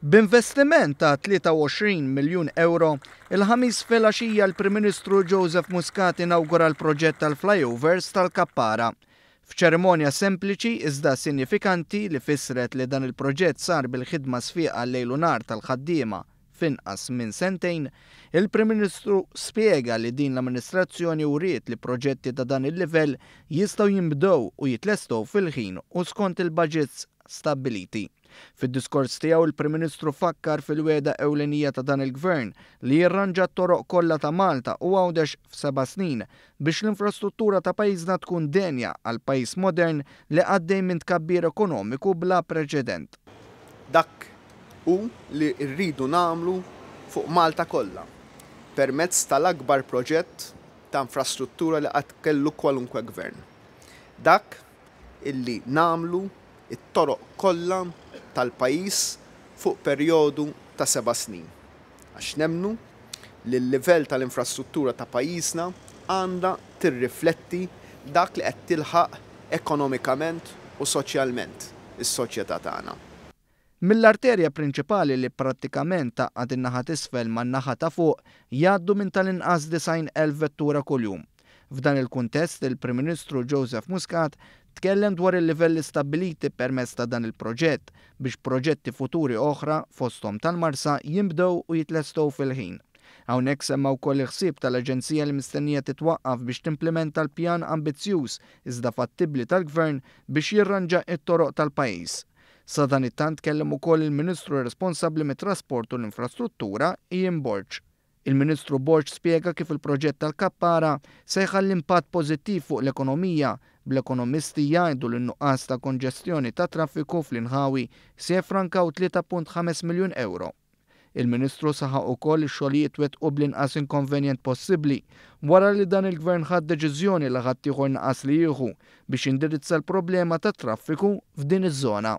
B'investiment ta' 23 miljun euro, il-ħamis filgħaxija l-Prim Ministru Joseph Muscat inawgura l-proġett tal-flyovers tal-Kappara. F'ċerimonja sempliċi iżda sinifikanti li fissret li dan il-proġett sar bil-ħidma sfiqa lejl u nar tal-ħaddiema f'inqas minn sentejn, il-Prim Ministru spjega li din l-amministrazzjoni uriet li proġetti ta' dan il-livell jistgħu jinbdew u jitlestu fil-ħin u skont il-budgets stabiliti. Fid-diskors tiegħu il-Prim Ministru fakkar fil-weda ewlenija ta' dan il-Gvern li jirranġa t-toroq kollha ta' Malta u għawdex f'7 snin biex l-infrastruttura ta' pajjiżna tkun denja għal pajjiż modern li għaddej minn tkabbir ekonomiku bla preċedent. Dak hu li rridu nagħmlu fuq Malta kollha permezz tal-akbar proġett ta' infrastruttura li qatt kellu kwalunkwe gvern. Dak illi nagħmlu it-toroq kollha tal-pajjiż fuq perjodu ta' 7 snin. Għax nemnu li l-livell tal-infrastruttura ta' pajjiżna għandha tirrifletti dak li qed tilħaq ekonomikament u soċjalment is-soċjetà tagħna. Mill-arterja prinċipali li prattikament taqgħod in-naħa t'isfel man-naħa ta' fuq jgħaddu minn tal-inqas 90,000 vettura kuljum. F'dan il-kuntest il-Prim Ministru Joseph Muscat tkellem dwar il-livelli stabiliti permezz ta' dan il-proġett biex proġetti futuri oħra fosthom tal-Marsa jinbdew u jitlestgħu fil-ħin. Hawnhekk semma wkoll il-ħsieb tal-Aġenzija li mistennija titwaqqaf biex timplementa l-pjan ambizzjuż iżda fattibbli tal-Gvern biex jirranġa t-toroq tal-pajjiż. Sa dan it-tant tkellem ukoll il-Ministru responsabbli mit-trasport u l-infrastruttura Ian Borg. Il-Ministru Borg spjega kif il-proġett tal-Kappara se jħalli impatt pożittiv fuq l-ekonomija, bl-ekonomisti jgħidu li n-nuqqas ta' konġestjoni ta' traffiku fl-inħawi se jeffrankaw 3.5 miljun euro. Il-Ministru saħaq ukoll ix-xogħlijiet wettqu bl-inqas inkonvenjent possibbli wara li dan il-Gvern ħadd deċiżjoni li ħadd ieħor naqas li jieħu biex indirizza l-problema tat traffiku f'din iż-żona.